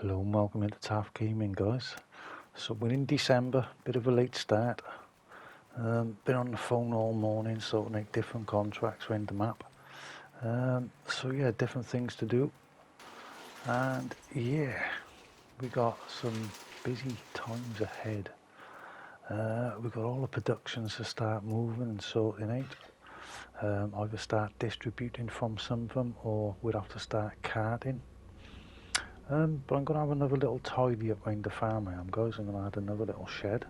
Hello and welcome into Taft Gaming, guys. So we're in December, bit of a late start. Been on the phone all morning sorting out different contracts around the map. So yeah, different things to do. And yeah, we got some busy times ahead. We got all the productions to start moving and sorting out. Either start distributing from some of them or we'd have to start carting. But I'm going to have another little tidy up around the farm I am, guys. I'm going to add another little shed.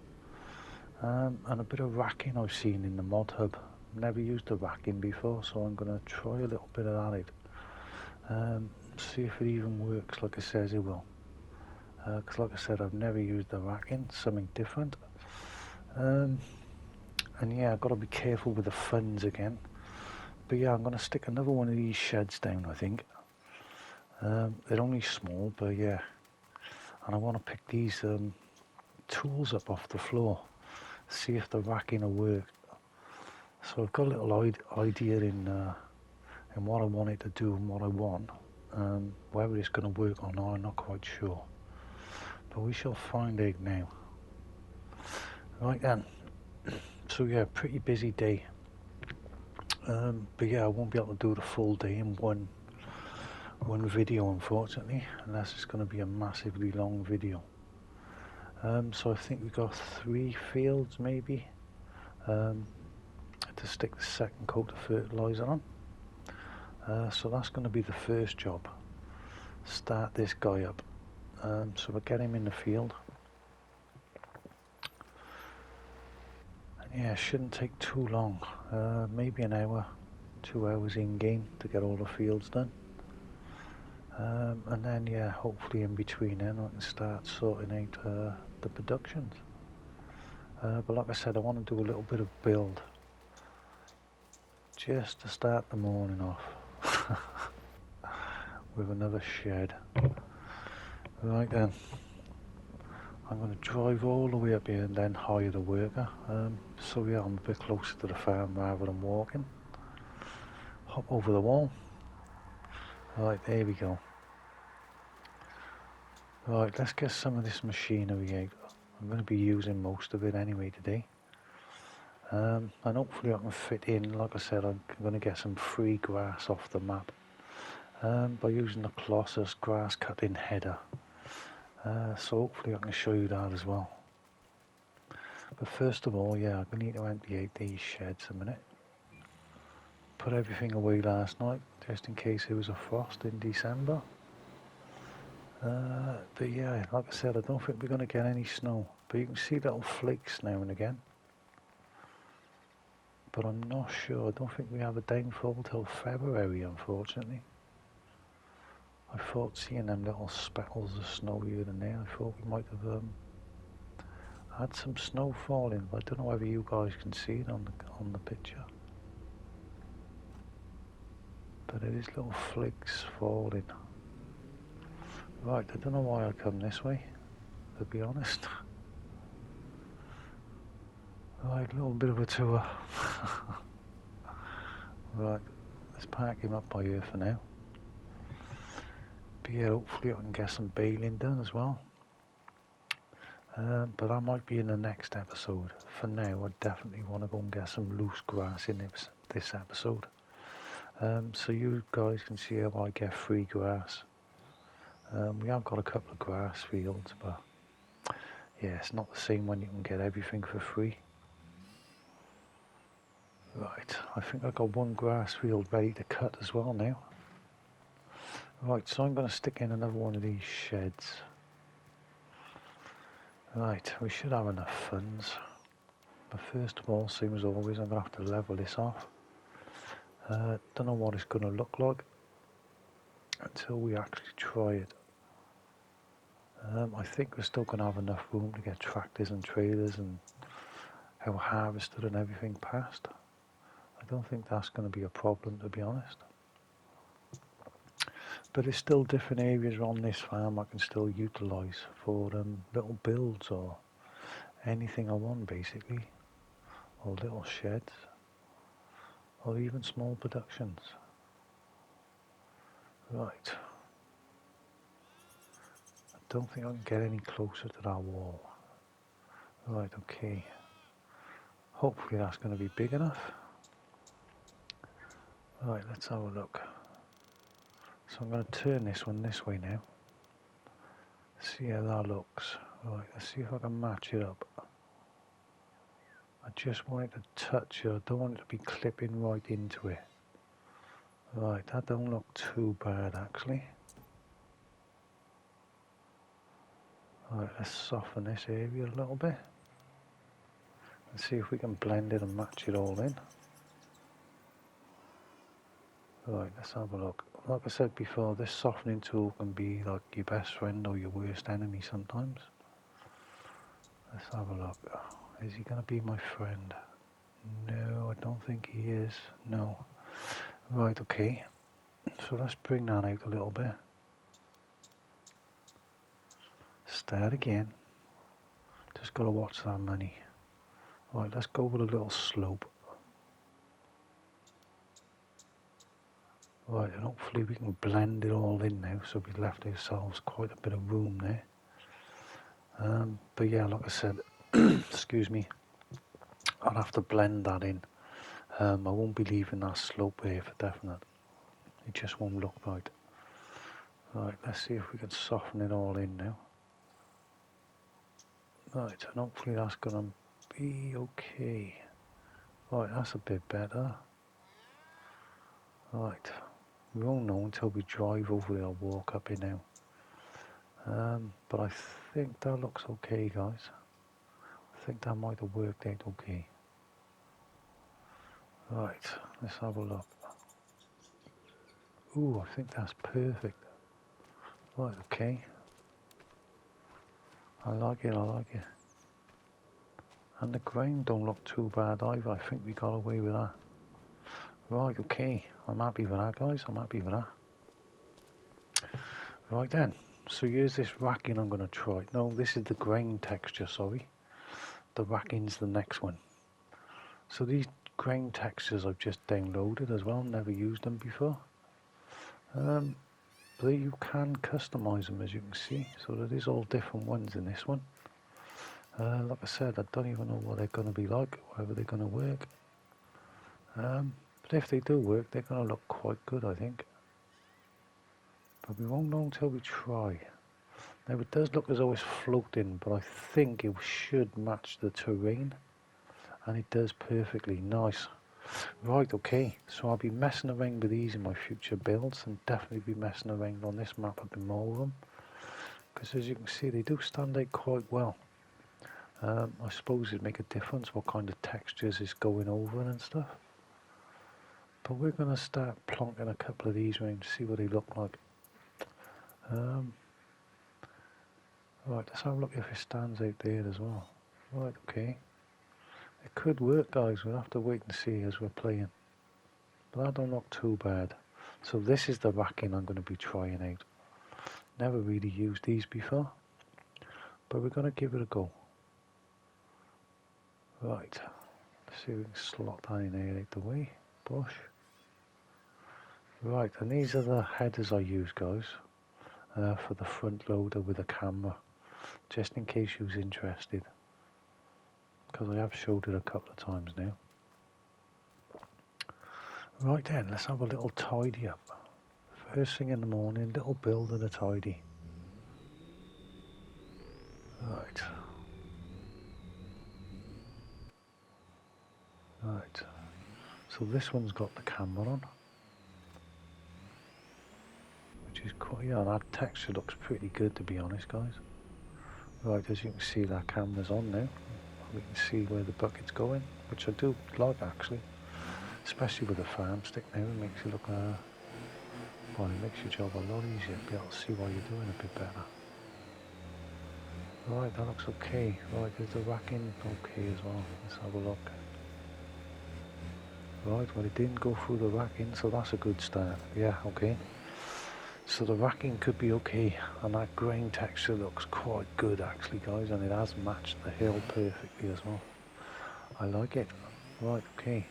And a bit of racking I've seen in the mod hub. Never used the racking before, so I'm going to try a little bit of that out. See if it even works like it says it will. Because like I said, I've never used the racking, something different. And yeah, I've got to be careful with the funds again. But yeah, I'm going to stick another one of these sheds down, I think. They're only small, but yeah. And I want to pick these tools up off the floor, see if the racking will work. So I've got a little idea in what I want it to do and what I want. Whether it's going to work or not, I'm not quite sure. But we shall find out now. Right then. So yeah, pretty busy day. But yeah, I won't be able to do the full day in one video, unfortunately, unless it's going to be a massively long video. So I think we've got 3 fields maybe to stick the second coat of fertiliser on. So that's going to be the first job. Start this guy up. So we'll get him in the field. And yeah, it shouldn't take too long. Maybe an hour, 2 hours in game to get all the fields done. And then yeah, hopefully in between then I can start sorting out the productions. But like I said, I want to do a little bit of build just to start the morning off with another shed. Right then, I'm going to drive all the way up here and then hire the worker. So yeah, I'm a bit closer to the farm rather than walking. Hop over the wall. Right, there we go. Right, let's get some of this machinery out. I'm going to be using most of it anyway today. And hopefully I can fit in, like I said, I'm going to get some free grass off the map by using the Colossus grass cutting header. So hopefully I can show you that as well. But first of all, yeah, I need to empty out these sheds a minute. Put everything away last night, just in case there was a frost in December. But yeah, like I said, I don't think we're going to get any snow. But you can see little flakes now and again. But I'm not sure. I don't think we have a downfall till February, unfortunately. I thought seeing them little speckles of snow here and there, I thought we might have had some snow falling. But I don't know whether you guys can see it on the picture. But it is little flakes falling. Right, I don't know why I come this way, to be honest. Right, a little bit of a tour. Right, let's park him up by here for now. But yeah, hopefully I can get some baling done as well. But that might be in the next episode. For now, I definitely want to go and get some loose grass in this episode. So you guys can see how I get free grass. We have got a couple of grass fields, but yeah, it's not the same when you can get everything for free. Right, I think I've got one grass field ready to cut as well now. Right, so I'm going to stick in another one of these sheds. Right, we should have enough funds. But first of all, same as always, I'm going to have to level this off. Don't know what it's going to look like until we actually try it. I think we're still going to have enough room to get tractors and trailers and our harvester and everything past. I don't think that's going to be a problem, to be honest. But there's still different areas on this farm I can still utilise for little builds or anything I want, basically, or little sheds, or even small productions. Right, don't think I can get any closer to that wall. Right, okay. Hopefully that's going to be big enough. Right, let's have a look. So I'm going to turn this one this way now. See how that looks. Right, let's see if I can match it up. I just want it to touch it. I don't want it to be clipping right into it. Right, that don't look too bad actually. Right, let's soften this area a little bit. Let's see if we can blend it and match it all in. Right, let's have a look. Like I said before, this softening tool can be like your best friend or your worst enemy sometimes. Let's have a look. Is he going to be my friend? No, I don't think he is. No. Right, okay. So let's bring that out a little bit. Start again. Just got to watch that money. Right, let's go with a little slope. Right, and hopefully we can blend it all in now, so we left ourselves quite a bit of room there. But yeah, like I said, excuse me, I'll have to blend that in. I won't be leaving that slope here for definite. It just won't look right. Right, let's see if we can soften it all in now. Right, and hopefully that's gonna be okay. Right, that's a bit better. Right, we won't know until we drive over there or walk up here now. But I think that looks okay, guys. I think that might have worked out okay. Right, let's have a look. Ooh, I think that's perfect. Right, okay. I like it, I like it. And the grain don't look too bad either. I think we got away with that. Right, okay. I'm happy with that, guys. I'm happy with that. Right then. So here's this racking I'm going to try. No, this is the grain texture, sorry. The racking's the next one. So these grain textures I've just downloaded as well. Never used them before. But you can customize them, as you can see. So there is all different ones in this one. Like I said, I don't even know what they're going to be like, whether they're going to work. But if they do work, they're going to look quite good, I think. But we won't know until we try. Now it does look as though it's floating, but I think it should match the terrain. And it does perfectly. Nice. Right, okay. So I'll be messing around with these in my future builds, and definitely be messing around on this map a bit more of them. Because as you can see, they do stand out quite well. I suppose it'd make a difference what kind of textures it's going over and stuff. But we're going to start plonking a couple of these around to see what they look like. Right, let's have a look if it stands out there as well. Right, okay. It could work, guys. We'll have to wait and see as we're playing. But that don't look too bad. So this is the racking I'm going to be trying out. Never really used these before. But we're going to give it a go. Right. Let's see if we can slot that in there out the way. Bush. Right, and these are the headers I use, guys. For the front loader with a camera. Just in case you was interested. Because I have showed it a couple of times now. Right then, let's have a little tidy up. First thing in the morning, little build and a tidy. Right. Right. So this one's got the camera on. Which is quite, yeah, that texture looks pretty good to be honest, guys. Right, as you can see that camera's on now. We can see where the bucket's going, which I do like actually. Especially with a farm stick now, it makes you look, well, it makes your job a lot easier to be able to see what you're doing a bit better. Right, that looks okay. Right, is the racking okay as well? Let's have a look. Right, well it didn't go through the racking, so that's a good start. Yeah, okay. So the racking could be okay, and that grain texture looks quite good actually, guys, and it has matched the hill perfectly as well. I like it. Right, okay.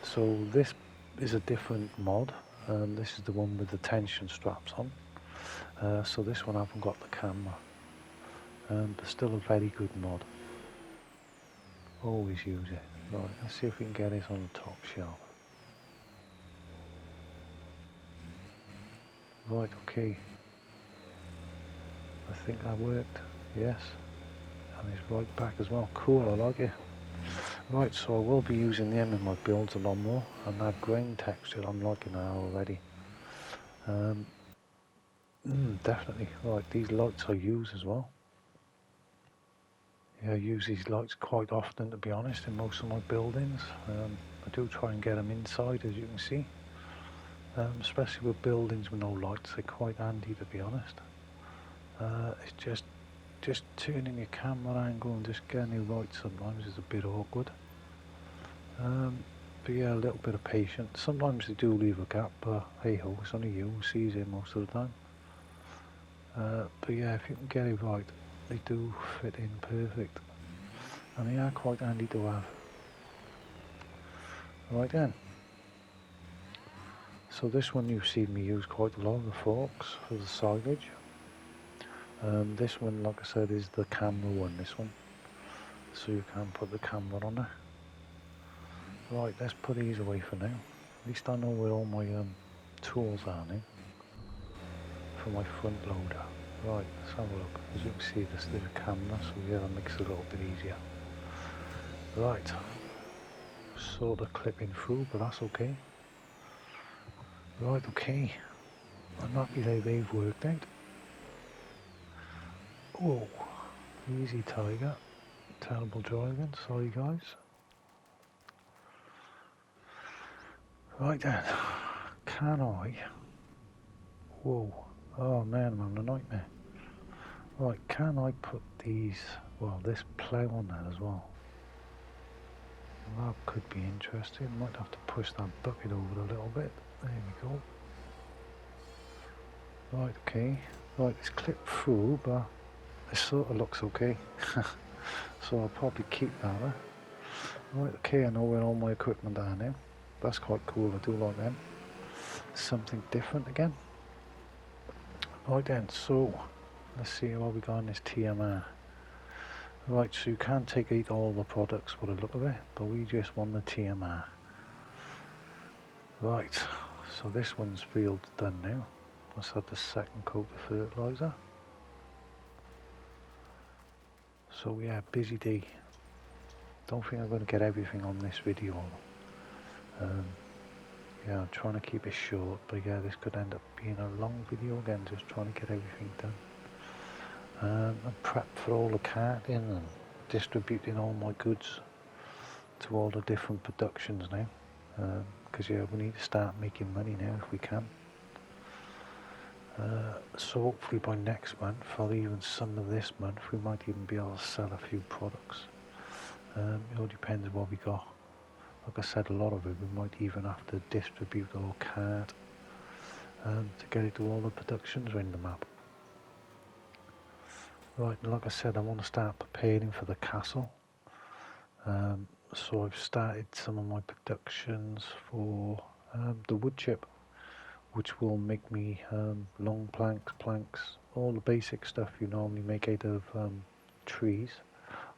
So this is a different mod. This is the one with the tension straps on. So this one I haven't got the camera, but still a very good mod. Always use it. Right, let's see if we can get this on the top shelf. Right, okay. I think that worked, yes. And it's right back as well. Cool, I like it. Right, so I will be using them in my builds a lot more, and that grain texture I'm liking that already. Definitely. Right, these lights I use as well. Yeah, I use these lights quite often, to be honest, in most of my buildings. I do try and get them inside, as you can see. Especially with buildings with no lights, they're quite handy, to be honest. It's just turning your camera angle and just getting it right sometimes is a bit awkward. But yeah, a little bit of patience. Sometimes they do leave a gap, but hey ho, it's only you who sees it most of the time. But yeah, if you can get it right, they do fit in perfect. And they are quite handy to have. Right then. So this one you've seen me use quite a lot, the forks for the silage. This one, like I said, is the camera one, this one. So you can put the camera on there. Right, let's put these away for now. At least I know where all my tools are now. For my front loader. Right, let's have a look. As you can see, there's a camera, so yeah, that makes it a little bit easier. Right, sort of clipping through, but that's okay. Right, okay. I'm happy they've worked out. Whoa, easy tiger. Terrible driving, sorry guys. Right then, can I? Whoa, oh man, I'm having a nightmare. Right, can I put these, well, this plough on there as well? That could be interesting. Might have to push that bucket over a little bit. There we go. Right, okay. Right, it's clipped through, but it sort of looks okay. So I'll probably keep that. Right, okay, I know where all my equipment are now. That's quite cool, I do like them. Something different again. Right then, so let's see what we got in this TMR. Right, so you can't take out all the products for the look of it, but we just want the TMR. Right, so this one's field's done now. Let's have the second coat of fertiliser. So yeah, busy day. Don't think I'm going to get everything on this video. Yeah, I'm trying to keep it short, but yeah, this could end up being a long video again, just trying to get everything done. I'm prepped for all the carting and distributing all my goods to all the different productions now. Because yeah, we need to start making money now if we can. So hopefully by next month, or even some of this month, we might even be able to sell a few products. It all depends what we got. Like I said, a lot of it we might even have to distribute or cart to get it to all the productions around the map. Right, and like I said, I want to start preparing for the castle. So I've started some of my productions for the wood chip, which will make me long planks, all the basic stuff you normally make out of trees.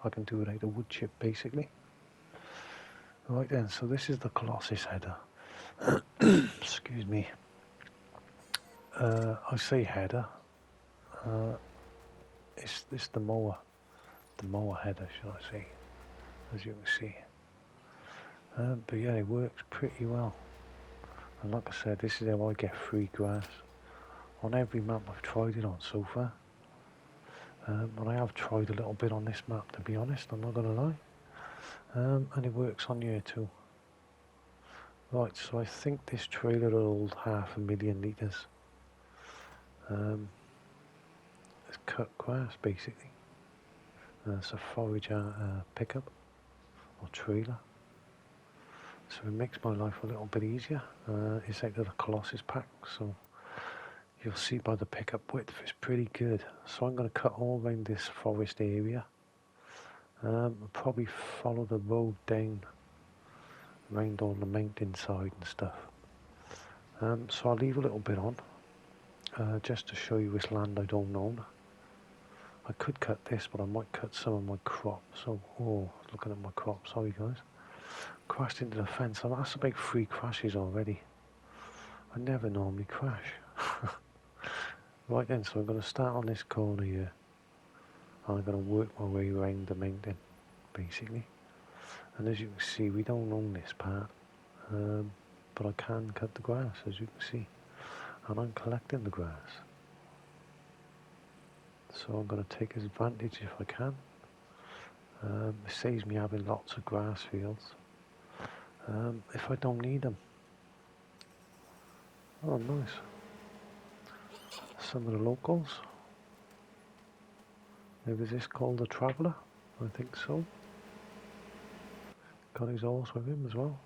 I can do it out of wood chip basically. Right then, so this is the Colossus header. Excuse me. I say header. It's the mower header, shall I say, as you can see. But yeah, it works pretty well. And like I said, this is how I get free grass. On every map I've tried it on so far. And I have tried a little bit on this map, to be honest, I'm not going to lie. And it works on here too. Right, so I think this trailer will hold 500,000 litres. It's cut grass basically. It's a forage pickup or trailer. So it makes my life a little bit easier. It's out of the Colossus pack, so you'll see by the pickup width it's pretty good. So I'm going to cut all around this forest area. I'll probably follow the road down around all the mountainside and stuff. So I'll leave a little bit on, just to show you this land I don't own. I could cut this, but I might cut some of my crop. So, looking at my crop, sorry guys. Crashed into the fence. That's about 3 crashes already. I never normally crash. Right then, so I'm going to start on this corner here. And I'm going to work my way around the mountain, basically. And as you can see, we don't own this part. But I can cut the grass, as you can see. And I'm collecting the grass. So I'm going to take advantage if I can. It saves me having lots of grass fields. If I don't need them. Oh, nice. Some of the locals. Maybe is this called a traveller? I think so. Got his horse with him as well.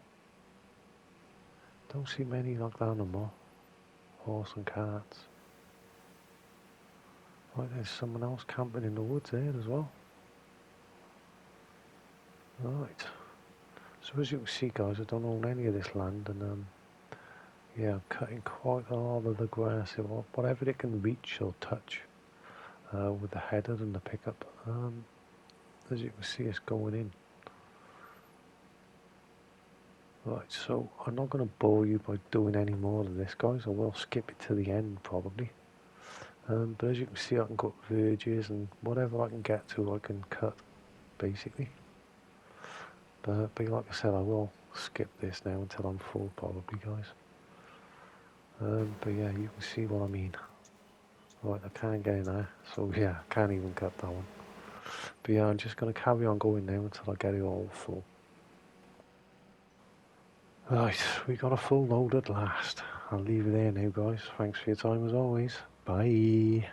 Don't see many like that no more. Horse and carts. Right, there's someone else camping in the woods there as well. Right. So as you can see guys, I don't own any of this land, and yeah, I'm cutting quite a lot of the grass, whatever it can reach or touch, with the header and the pickup. As you can see, it's going in. Right, so I'm not going to bore you by doing any more of this guys. I will skip it to the end probably. But as you can see, I can cut verges and whatever I can get to I can cut, basically. But like I said, I will skip this now until I'm full probably guys. But yeah, you can see what I mean. Right, I can't get in there, so yeah, I can't even cut that one. But yeah, I'm just going to carry on going now until I get it all full. Right, we got a full load at last. I'll leave it there now guys. Thanks for your time as always. Bye.